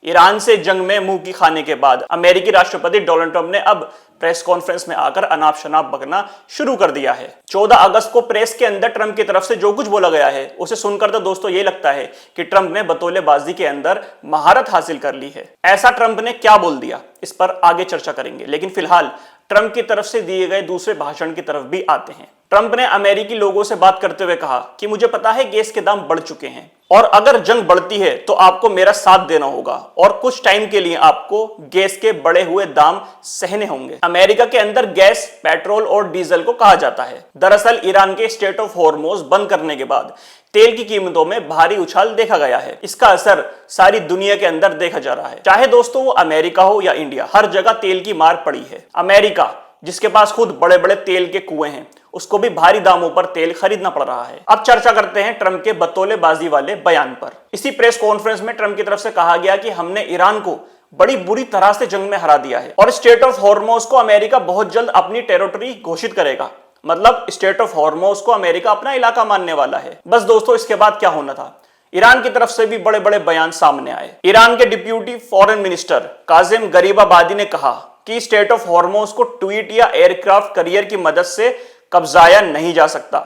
Iran से जंग में मुंह की खाने के बाद अमेरिकी राष्ट्रपति डोनाल्ड ट्रंप ने अब प्रेस कॉन्फ्रेंस में आकर अनाप शनाप बकना शुरू कर दिया है। 14 अगस्त को प्रेस के अंदर ट्रंप की तरफ से जो कुछ बोला गया है उसे सुनकर तो दोस्तों ये लगता है कि ट्रंप ने बतौलेबाजी के अंदर महारत हासिल कर ली है। ऐसा ट्रंप ने क्या बोल दिया, इस पर आगे चर्चा करेंगे, लेकिन फिलहाल ट्रंप की तरफ से दिए गए दूसरे भाषण की तरफ भी आते हैं। ट्रंप ने अमेरिकी लोगों से बात करते हुए कहा कि मुझे पता है गैस के दाम बढ़ चुके हैं और अगर जंग बढ़ती है तो आपको मेरा साथ देना होगा और कुछ टाइम के लिए आपको गैस के बढ़े हुए दाम सहने होंगे। अमेरिका के अंदर गैस, पेट्रोल और डीजल को कहा जाता है। दरअसल ईरान के स्ट्रेट ऑफ हॉर्मोज बंद करने के बाद तेल की कीमतों में भारी उछाल देखा गया है। इसका असर सारी दुनिया के अंदर देखा जा रहा है, चाहे दोस्तों वो अमेरिका हो या इंडिया, हर जगह तेल की मार पड़ी है। अमेरिका जिसके पास खुद बड़े बड़े तेल के कुएं हैं, उसको भी भारी दामों पर तेल खरीदना पड़ रहा है। अब चर्चा करते हैं ट्रंप के बतौलेबाजी वाले बयान पर। इसी प्रेस कॉन्फ्रेंस में ट्रंप की तरफ से कहा गया कि हमने ईरान को बड़ी बुरी तरह से जंग में हरा दिया है और स्ट्रेट ऑफ हॉर्मोज को अमेरिका बहुत जल्द अपनी टेरिटरी घोषित करेगा। मतलब स्ट्रेट ऑफ हॉर्मोज को अमेरिका अपना इलाका मानने वाला है। बस दोस्तों, इसके बाद क्या होना था, ईरान की तरफ से भी बड़े बड़े बयान सामने आए। ईरान के deputy foreign minister Kazim Gharibabadi ने कहा कि स्ट्रेट ऑफ हॉर्मोज को ट्वीट या एयरक्राफ्ट कैरियर की मदद से कब्जाया नहीं जा सकता।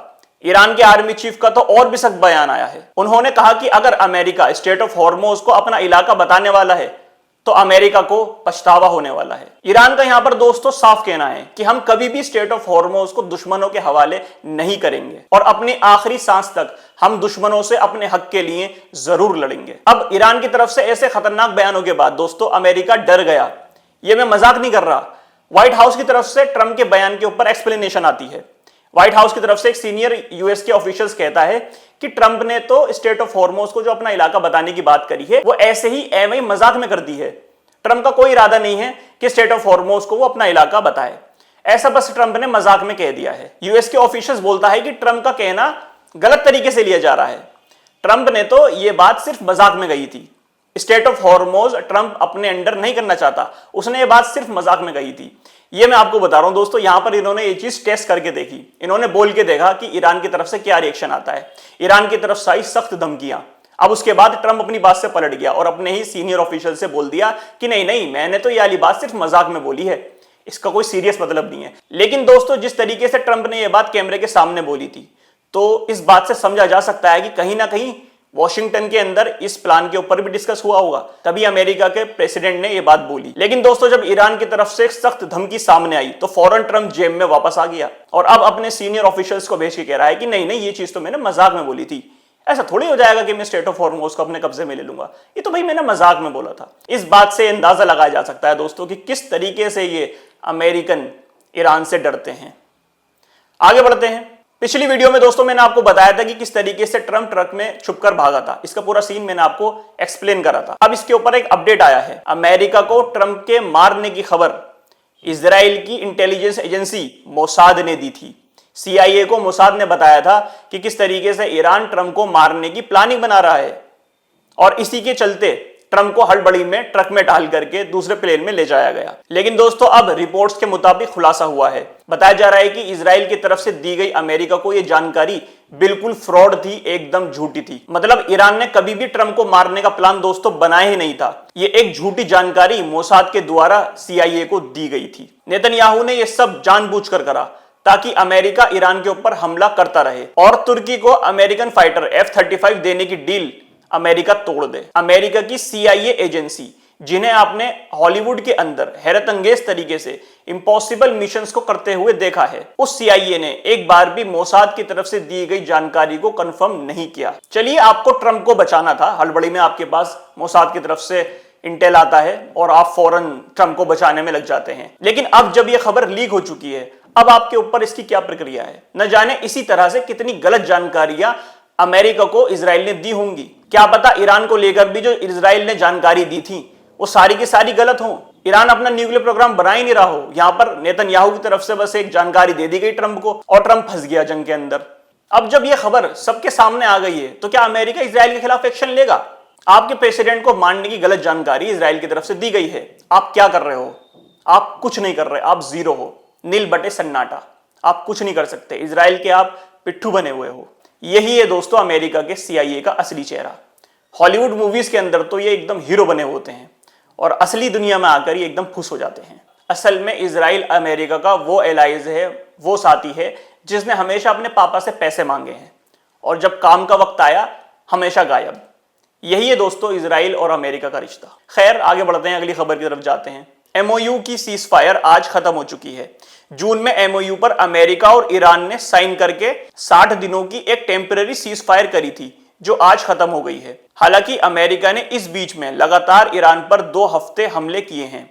ईरान के आर्मी चीफ का तो और भी सख्त बयान आया है। उन्होंने कहा कि अगर अमेरिका स्ट्रेट ऑफ हॉर्मोज को अपना इलाका बताने वाला है तो अमेरिका को पछतावा होने वाला है। ईरान का यहां पर दोस्तों साफ कहना है कि हम कभी भी स्ट्रेट ऑफ हॉर्मोज को दुश्मनों के हवाले नहीं करेंगे और अपनी आखिरी सांस तक हम दुश्मनों से अपने हक के लिए जरूर लड़ेंगे। अब ईरान की तरफ से ऐसे खतरनाक बयानों के बाद दोस्तों अमेरिका डर गया। यह मैं मजाक नहीं कर रहा। व्हाइट हाउस की तरफ से ट्रंप के बयान के ऊपर एक्सप्लेनेशन आती है। व्हाइट हाउस की तरफ से एक सीनियर यूएस के ऑफिशियल्स कहता है कि ट्रंप ने तो स्ट्रेट ऑफ हॉर्मोज को जो अपना इलाका बताने की बात करी है वो ऐसे ही एवं मजाक में कर दी है। ट्रंप का कोई इरादा नहीं है कि स्ट्रेट ऑफ हॉर्मोज को वो अपना इलाका बताए। ऐसा बस ट्रंप ने मजाक में कह दिया है। यूएस के ऑफिशियल्स बोलता है कि ट्रंप का कहना गलत तरीके से लिया जा रहा है। ट्रंप ने तो ये बात सिर्फ मजाक में कही थी। स्ट्रेट ऑफ हॉर्मोज ट्रंप अपने अंडर नहीं करना चाहता, उसने ये बात सिर्फ मजाक में कही थी। ये मैं आपको बता रहा हूं दोस्तों, यहां पर इन्होंने ये चीज टेस्ट करके देखी। इन्होंने बोल के देखा कि ईरान की तरफ से क्या रिएक्शन आता है। ईरान की तरफ से आई सख्त धमकियां। अब उसके बाद ट्रंप अपनी बात से पलट गया और अपने ही सीनियर ऑफिशियल से बोल दिया कि नहीं नहीं, मैंने तो ये वाली बात सिर्फ मजाक में बोली है, इसका कोई सीरियस मतलब नहीं है। लेकिन दोस्तों, जिस तरीके से ट्रंप ने यह बात कैमरे के सामने बोली थी, तो इस बात से समझा जा सकता है कि कहीं ना कहीं वॉशिंगटन के अंदर इस प्लान के ऊपर भी डिस्कस हुआ होगा, तभी अमेरिका के प्रेसिडेंट ने यह बात बोली। लेकिन दोस्तों, जब ईरान की तरफ से सख्त धमकी सामने आई तो फौरन ट्रंप जेब में वापस आ गया और अब अपने सीनियर ऑफिशियल्स को भेज के कह रहा है कि नहीं नहीं, ये चीज तो मैंने मजाक में बोली थी। ऐसा थोड़ी हो जाएगा कि मैं स्ट्रेट ऑफ हॉर्मोज को अपने कब्जे में ले लूंगा, ये तो भाई मैंने मजाक में बोला था। इस बात से अंदाजा लगाया जा सकता है दोस्तों कि किस तरीके से ये अमेरिकन ईरान से डरते हैं। आगे बढ़ते हैं। पिछली वीडियो में दोस्तों मैंने आपको बताया था कि किस तरीके से ट्रंप ट्रक में छुपकर भागा था। इसका पूरा सीन मैंने आपको एक्सप्लेन करा था। अब इसके ऊपर एक अपडेट आया है। अमेरिका को ट्रंप के मारने की खबर इजराइल की इंटेलिजेंस एजेंसी मोसाद ने दी थी। CIA को मोसाद ने बताया था कि किस तरीके से ईरान ट्रंप को मारने की प्लानिंग बना रहा है और इसी के चलते ट्रंप को हड़बड़ी में ट्रक में डाल करके दूसरे प्लेन में ले जाया गया। लेकिन दोस्तों, अब रिपोर्ट्स के मुताबिक खुलासा हुआ है। बताया जा रहा है कि इजराइल की तरफ से दी गई अमेरिका को यह जानकारी बिल्कुल फ्रॉड थी, एकदम झूठी थी। मतलब ईरान ने कभी भी ट्रंप को मारने का प्लान दोस्तों बनाया ही नहीं था। ये एक झूठी जानकारी मोसाद के द्वारा CIA को दी गई थी। नेतन्याहू ने यह सब जानबूझकर करा ताकि अमेरिका ईरान के ऊपर हमला करता रहे और तुर्की को अमेरिकन फाइटर F-35 देने की डील अमेरिका तोड़ दे। अमेरिका की CIA एजेंसी, जिन्हें आपने हॉलीवुड के अंदर हैरत अंगेज तरीके से इम्पॉसिबल मिशंस को करते हुए देखा है, उस CIA ने एक बार भी मोसाद की तरफ से दी गई जानकारी को कंफर्म नहीं किया। चलिए, आपको ट्रंप को बचाना था, हड़बड़ी में आपके पास मोसाद की तरफ से इंटेल आता है और आप फौरन ट्रंप को बचाने में लग जाते हैं। लेकिन अब जब यह खबर लीक हो चुकी है, अब आपके ऊपर इसकी क्या प्रक्रिया है? न जाने इसी तरह से कितनी गलत जानकारियां अमेरिका को इजराइल ने दी होंगी। क्या पता ईरान को लेकर भी जो इजराइल ने जानकारी दी थी वो सारी की सारी गलत हो। ईरान अपना न्यूक्लियर प्रोग्राम बना ही नहीं रहा हो। यहां पर नेतन्याहू की तरफ से बस एक जानकारी दे दी गई ट्रंप को और ट्रंप फंस गया जंग के अंदर। अब जब यह खबर सबके सामने आ गई है तो क्या अमेरिका इजराइल के खिलाफ एक्शन लेगा? आपके प्रेसिडेंट को मारने की गलत जानकारी इजराइल की तरफ से दी गई है, आप क्या कर रहे हो? आप कुछ नहीं कर रहे, आप जीरो हो, नील बटे सन्नाटा। आप कुछ नहीं कर सकते, इजराइल के आप पिट्ठू बने हुए हो। यही है दोस्तों अमेरिका के CIA का असली चेहरा। हॉलीवुड मूवीज के अंदर तो ये एकदम हीरो बने होते हैं और असली दुनिया में आकर ये एकदम खुश हो जाते हैं। असल में इजराइल अमेरिका का वो एलाइज है, वो साथी है जिसने हमेशा अपने पापा से पैसे मांगे हैं और जब काम का वक्त आया हमेशा गायब। यही है दोस्तों इजराइल और अमेरिका का रिश्ता। खैर आगे बढ़ते हैं, अगली खबर की तरफ जाते हैं। एमओयू की सीज फायर आज खत्म हो चुकी है। जून में एमओयू पर अमेरिका और ईरान ने साइन करके 60 दिनों की एक टेम्पररी सीज फायर करी थी जो आज खत्म हो गई है। हालांकि अमेरिका ने इस बीच में लगातार ईरान पर 2 हफ्ते हमले किए हैं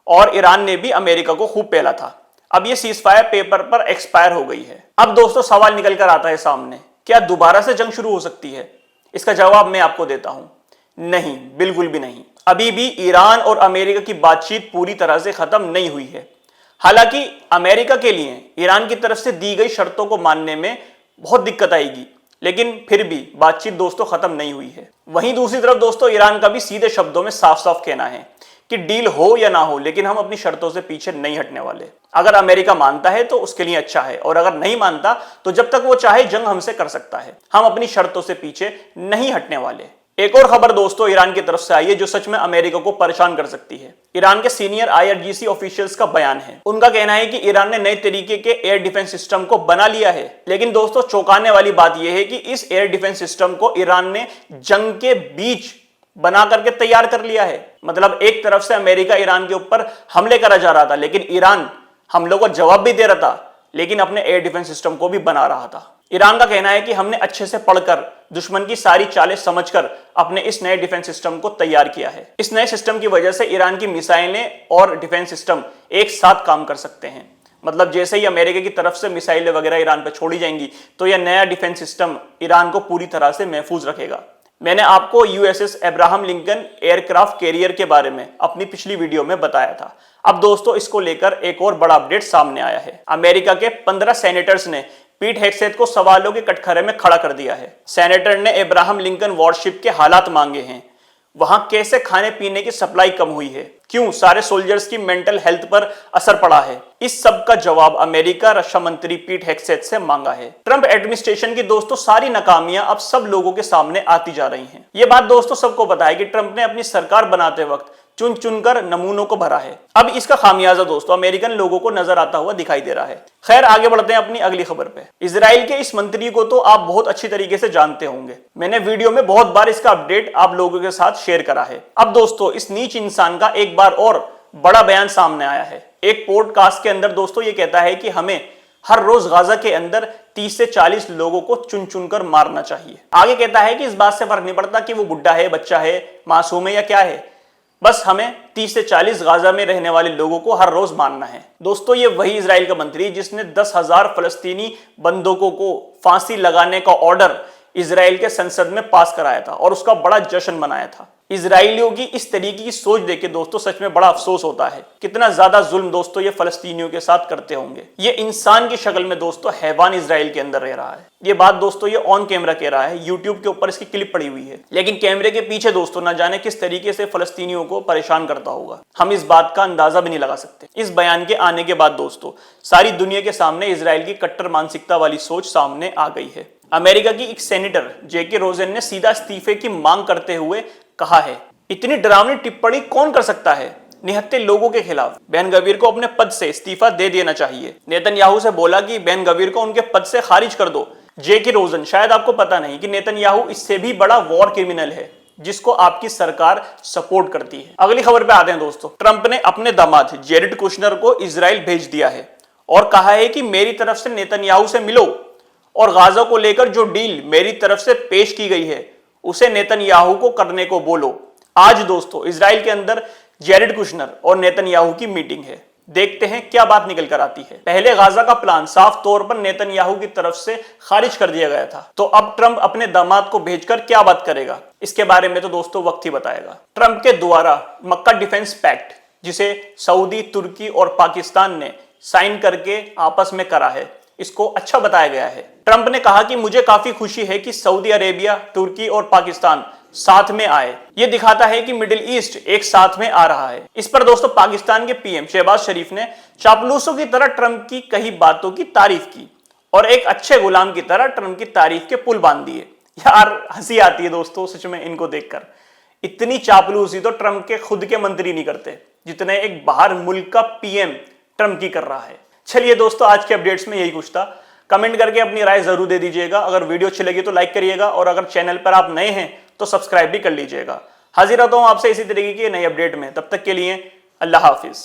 और ईरान ने भी अमेरिका को खूब पेला था। अब ये सीज फायर पेपर पर एक्सपायर हो गई है। अब दोस्तों सवाल निकल कर आता है सामने, क्या दोबारा से जंग शुरू हो सकती है? इसका जवाब मैं आपको देता हूं, नहीं, बिल्कुल भी नहीं। अभी भी ईरान और अमेरिका की बातचीत पूरी तरह से खत्म नहीं हुई है। हालांकि अमेरिका के लिए ईरान की तरफ से दी गई शर्तों को मानने में बहुत दिक्कत आएगी, लेकिन फिर भी बातचीत दोस्तों खत्म नहीं हुई है। वहीं दूसरी तरफ दोस्तों ईरान का भी सीधे शब्दों में साफ साफ कहना है कि डील हो या ना हो, लेकिन हम अपनी शर्तों से पीछे नहीं हटने वाले। अगर अमेरिका मानता है तो उसके लिए अच्छा है, और अगर नहीं मानता तो जब तक वो चाहे जंग हमसे कर सकता है। हम अपनी शर्तों से पीछे नहीं हटने वाले। एक और खबर दोस्तों ईरान की तरफ से आई है जो सच में अमेरिका को परेशान कर सकती है। ईरान के सीनियर IRGC ऑफिशियल्स का बयान है। उनका कहना है कि ईरान ने नए तरीके के एयर डिफेंस सिस्टम को बना लिया है, लेकिन दोस्तों चौंकाने वाली बात यह है कि इस एयर डिफेंस सिस्टम को ईरान ने जंग के बीच बना करके तैयार कर लिया है। मतलब एक तरफ से अमेरिका ईरान के ऊपर हमले करा जा रहा था, लेकिन ईरान हमलों को जवाब भी दे रहा था, लेकिन अपने एयर डिफेंस सिस्टम को भी बना रहा था। ईरान का कहना है कि हमने अच्छे से पढ़कर, दुश्मन की सारी चालें समझकर अपने इस नए डिफेंस सिस्टम को तैयार किया है। इस नए सिस्टम की वजह से ईरान की मिसाइलें और डिफेंस सिस्टम एक साथ काम कर सकते हैं। मतलब जैसे ही अमेरिका की तरफ से मिसाइलें वगैरह ईरान पर छोड़ी जाएंगी तो यह नया डिफेंस सिस्टम ईरान को पूरी तरह से महफूज रखेगा। मैंने आपको USS Abraham Lincoln aircraft carrier के बारे में अपनी पिछली वीडियो में बताया था। अब दोस्तों इसको लेकर एक और बड़ा अपडेट सामने आया है। अमेरिका के 15 सेनेटर्स ने पीट हेग्सेथ को सवालों के कटघरे में खड़ा कर दिया है। सेनेटर ने अब्राहम लिंकन वॉरशिप के हालात मांगे हैं। वहां कैसे खाने पीने की सप्लाई कम हुई है, क्यों सारे सोल्जर्स की मेंटल हेल्थ पर असर पड़ा है, इस सब का जवाब अमेरिका रक्षा मंत्री पीट हेग्सेथ से मांगा है। ट्रंप एडमिनिस्ट्रेशन की दोस्तों सारी नाकामियां अब सब लोगों के सामने आती जा रही हैं। ये बात दोस्तों सबको पता है कि ट्रंप ने अपनी सरकार बनाते वक्त चुन चुनकर नमूनों को भरा है। अब इसका खामियाजा दोस्तों अमेरिकन लोगों को नजर आता हुआ दिखाई दे रहा है। खैर आगे बढ़ते हैं अपनी अगली खबर पे। इजराइल के इस मंत्री को तो आप बहुत अच्छी तरीके से जानते होंगे। मैंने वीडियो में बहुत बार इसका अपडेट आप लोगों के साथ शेयर करा है। अब दोस्तों इस नीच इंसान का एक बार और बड़ा बयान सामने आया है। एक पॉडकास्ट के अंदर दोस्तों ये कहता है कि हमें हर रोज गाजा के अंदर 30 से 40 लोगों को चुन चुनकर मारना चाहिए। आगे कहता है कि इस बात से फर्क नहीं पड़ता कि वो बुढ़ा है, बच्चा है, मासूम है या क्या है, बस हमें 30 से 40 गाजा में रहने वाले लोगों को हर रोज मारना है। दोस्तों ये वही इजराइल का मंत्री जिसने 10,000 फलस्तीनी बंदूकों को फांसी लगाने का ऑर्डर इजराइल के संसद में पास कराया था और उसका बड़ा जश्न मनाया था। इजराइलियों की इस तरीके की सोच देख के दोस्तों सच में बड़ा अफसोस होता है। कितना ज्यादा जुल्म दोस्तों ये फलस्तीनियों के साथ करते होंगे। ये इंसान की शक्ल में दोस्तों हैवान इजराइल के अंदर रह रहा है। ये बात दोस्तों ये ऑन कैमरा कह रहा है। यूट्यूब के ऊपर इसकी क्लिप पड़ी हुई है, लेकिन कैमरे के पीछे दोस्तों ना जाने किस तरीके से फलस्तीनियों को परेशान करता होगा। हम इस बात का अंदाजा भी नहीं लगा सकते। इस बयान के आने के बाद दोस्तों सारी दुनिया के सामने इजराइल की कट्टर मानसिकता वाली सोच सामने आ गई है। अमेरिका की एक सेनेटर जेके रोजेन ने सीधा इस्तीफे की मांग करते हुए कहा है, इतनी डरावनी टिप्पणी कौन कर सकता है निहत्थे लोगों के खिलाफ। बेन गवीर को अपने पद से इस्तीफा दे देना चाहिए। नेतन्याहू से बोला कि बेन गवीर को उनके पद से खारिज कर दो। जेके रोजन, शायद आपको पता नहीं कि नेतन्याहू इससे भी बड़ा वॉर क्रिमिनल है जिसको आपकी सरकार सपोर्ट करती है। अगली खबर पे आते हैं दोस्तों। ट्रंप ने अपने दामाद जेरेड कुशनर को इजराइल भेज दिया है और कहा है कि मेरी तरफ से नेतन्याहू से मिलो और गाजा को लेकर जो डील मेरी तरफ से पेश की गई है उसे नेतन्याहू को करने को बोलो। आज दोस्तों इजराइल के अंदर जेरेड कुशनर और नेतन्याहू की मीटिंग है। देखते हैं क्या बात निकल कर आती है। पहले गाजा का प्लान साफ तौर पर नेतन्याहू की तरफ से खारिज कर दिया गया था, तो अब ट्रंप अपने दामाद को भेजकर क्या बात करेगा इसके बारे में तो दोस्तों वक्त ही बताएगा। ट्रंप के द्वारा मक्का डिफेंस पैक्ट, जिसे सऊदी, तुर्की और पाकिस्तान ने साइन करके आपस में करा है, इसको अच्छा बताया गया है। ट्रंप ने कहा कि मुझे काफी खुशी है कि सऊदी अरेबिया, तुर्की और पाकिस्तान साथ में आए। ये दिखाता है कि मिडिल ईस्ट एक साथ में आ रहा है। इस पर दोस्तों पाकिस्तान के पीएम शहबाज शरीफ ने चापलूसों की तरह ट्रंप की कही बातों की तारीफ की और एक अच्छे गुलाम की तरह ट्रंप की तारीफ के पुल बांध दिए। यार हंसी आती है दोस्तों सच में इनको देखकर। इतनी चापलूसी तो ट्रंप के खुद के मंत्री नहीं करते जितने एक बाहर मुल्क का पीएम ट्रंप की कर रहा है। चलिए दोस्तों, आज के अपडेट्स में यही कुछ था। कमेंट करके अपनी राय जरूर दे दीजिएगा। अगर वीडियो अच्छी लगी तो लाइक करिएगा और अगर चैनल पर आप नए हैं तो सब्सक्राइब भी कर लीजिएगा। हाजिर रहता हूं आपसे इसी तरीके की नई अपडेट में। तब तक के लिए अल्लाह हाफिज।